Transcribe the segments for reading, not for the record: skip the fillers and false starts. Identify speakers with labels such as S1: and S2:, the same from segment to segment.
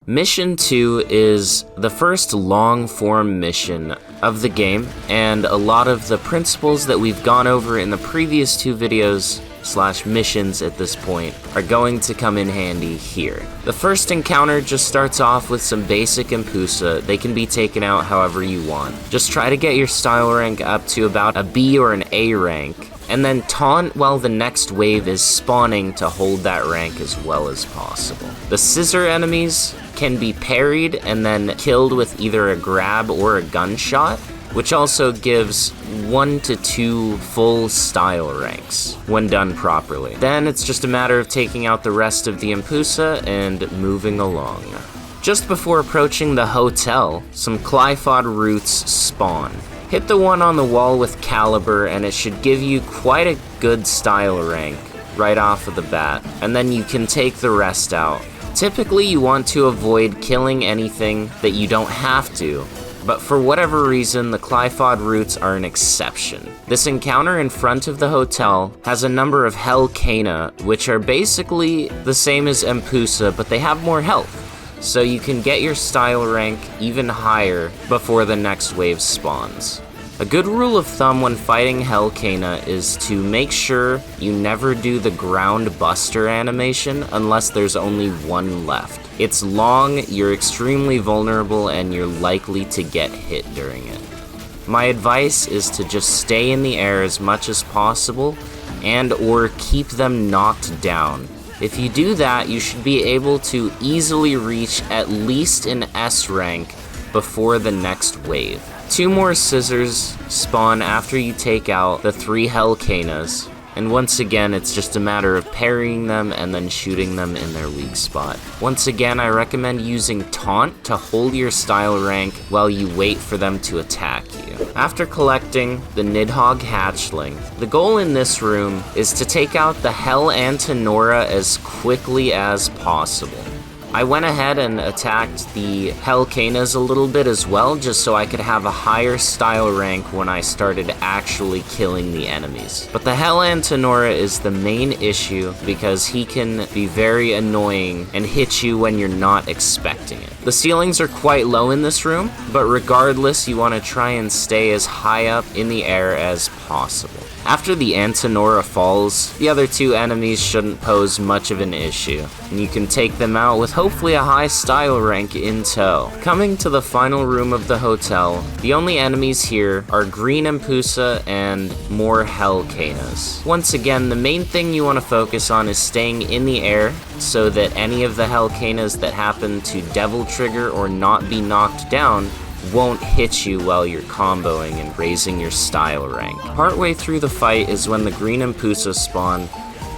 S1: Mission 2 is the first long-form mission of the game, and a lot of the principles that we've gone over in the previous 2 videos / missions at this point are going to come in handy here. The first encounter just starts off with some basic Impusa. They can be taken out however you want. Just try to get your style rank up to about a B or an A rank, and then taunt while the next wave is spawning to hold that rank as well as possible. The scissor enemies can be parried and then killed with either a grab or a gunshot, which also gives 1 to 2 full style ranks when done properly. Then it's just a matter of taking out the rest of the Impusa and moving along. Just before approaching the hotel, some Clyphod roots spawn. Hit the one on the wall with Caliber and it should give you quite a good style rank right off of the bat, and then you can take the rest out. Typically you want to avoid killing anything that you don't have to, but for whatever reason, the Clyphod roots are an exception. This encounter in front of the hotel has a number of Hellcanas, which are basically the same as Impusa, but they have more health. So you can get your style rank even higher before the next wave spawns. A good rule of thumb when fighting Hellcana is to make sure you never do the ground buster animation unless there's only one left. It's long, you're extremely vulnerable, and you're likely to get hit during it. My advice is to just stay in the air as much as possible and or keep them knocked down. If you do that, you should be able to easily reach at least an S rank before the next wave. 2 more scissors spawn after you take out the 3 Hellcanas, and once again it's just a matter of parrying them and then shooting them in their weak spot. Once again, I recommend using Taunt to hold your style rank while you wait for them to attack you. After collecting the Nidhog hatchling, the goal in this room is to take out the Hell Antonora as quickly as possible. I went ahead and attacked the Hellcanas a little bit as well, just so I could have a higher style rank when I started actually killing the enemies. But the Hell Antonora is the main issue because he can be very annoying and hit you when you're not expecting it. The ceilings are quite low in this room, but regardless, you want to try and stay as high up in the air as possible. After the Antonora falls, the other 2 enemies shouldn't pose much of an issue, and you can take them out with hopefully a high style rank in tow. Coming to the final room of the hotel, the only enemies here are green Impusa and more Hellcanas. Once again, the main thing you want to focus on is staying in the air so that any of the Hellcanas that happen to devil trigger or not be knocked down won't hit you while you're comboing and raising your style rank. Partway through the fight is when the green Impusa spawn,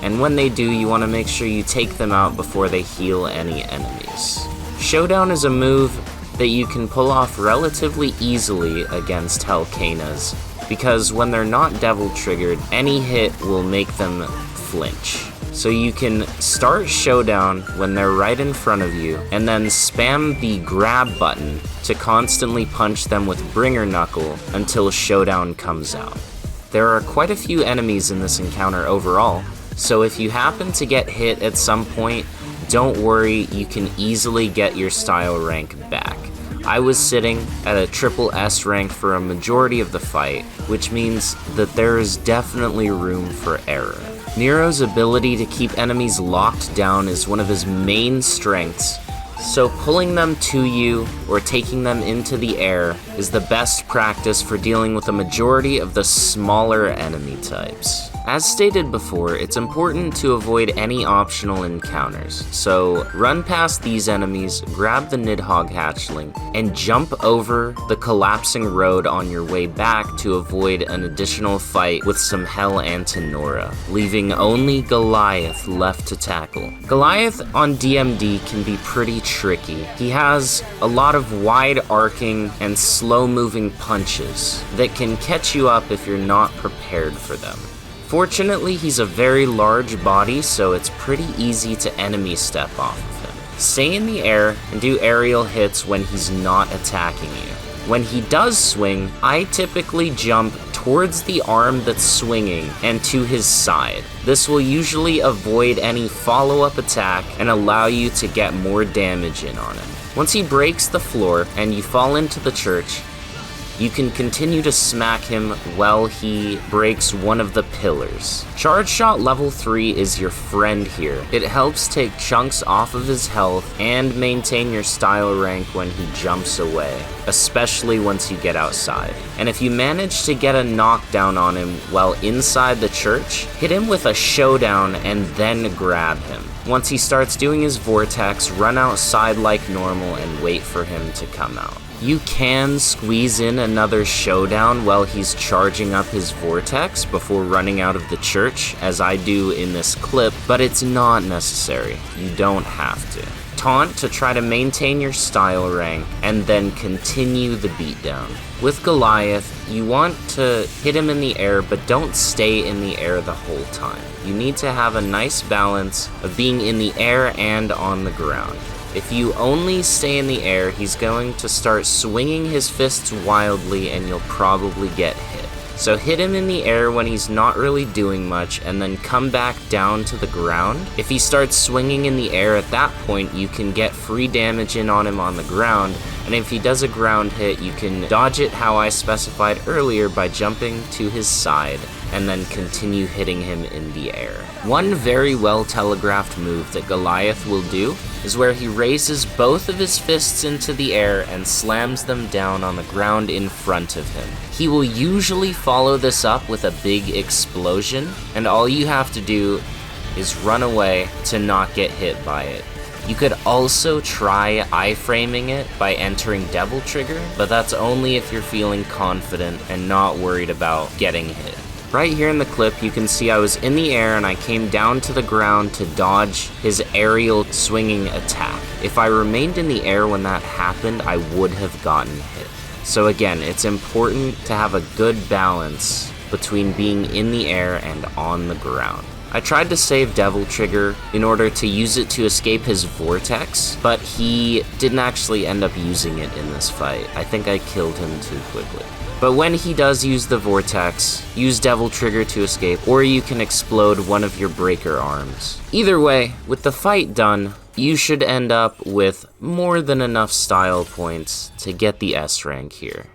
S1: and when they do, you want to make sure you take them out before they heal any enemies. Showdown is a move that you can pull off relatively easily against Hellcanas, because when they're not devil triggered, any hit will make them flinch. So you can start Showdown when they're right in front of you, and then spam the grab button to constantly punch them with Bringer Knuckle until Showdown comes out. There are quite a few enemies in this encounter overall, so if you happen to get hit at some point, don't worry, you can easily get your style rank back. I was sitting at a triple S rank for a majority of the fight, which means that there is definitely room for error. Nero's ability to keep enemies locked down is one of his main strengths, so pulling them to you or taking them into the air is the best practice for dealing with a majority of the smaller enemy types. As stated before, it's important to avoid any optional encounters, so run past these enemies, grab the Nidhog hatchling, and jump over the collapsing road on your way back to avoid an additional fight with some Hell Antonora, leaving only Goliath left to tackle. Goliath on DMD can be pretty tricky. He has a lot of wide arcing and slow moving punches that can catch you up if you're not prepared for them. Fortunately, he's a very large body, so it's pretty easy to enemy step off of him. Stay in the air and do aerial hits when he's not attacking you. When he does swing, I typically jump towards the arm that's swinging and to his side. This will usually avoid any follow-up attack and allow you to get more damage in on him. Once he breaks the floor and you fall into the church, you can continue to smack him while he breaks one of the pillars. Charge Shot level 3 is your friend here. It helps take chunks off of his health and maintain your style rank when he jumps away, especially once you get outside. And if you manage to get a knockdown on him while inside the church, hit him with a showdown and then grab him. Once he starts doing his vortex, run outside like normal and wait for him to come out. You can squeeze in another showdown while he's charging up his vortex before running out of the church, as I do in this clip, but it's not necessary. You don't have to. Taunt to try to maintain your style rank, and then continue the beatdown. With Goliath, you want to hit him in the air, but don't stay in the air the whole time. You need to have a nice balance of being in the air and on the ground. If you only stay in the air, he's going to start swinging his fists wildly and you'll probably get hit. So hit him in the air when he's not really doing much and then come back down to the ground. If he starts swinging in the air at that point, you can get free damage in on him on the ground, and if he does a ground hit, you can dodge it how I specified earlier by jumping to his side and then continue hitting him in the air. One very well telegraphed move that Goliath will do is where he raises both of his fists into the air and slams them down on the ground in front of him. He will usually follow this up with a big explosion, and all you have to do is run away to not get hit by it. You could also try iframing it by entering Devil Trigger, but that's only if you're feeling confident and not worried about getting hit. Right here in the clip, you can see I was in the air and I came down to the ground to dodge his aerial swinging attack. If I remained in the air when that happened, I would have gotten hit. So again, it's important to have a good balance between being in the air and on the ground. I tried to save Devil Trigger in order to use it to escape his vortex, but he didn't actually end up using it in this fight. I think I killed him too quickly. But when he does use the vortex, use Devil Trigger to escape, or you can explode one of your breaker arms. Either way, with the fight done, you should end up with more than enough style points to get the S rank here.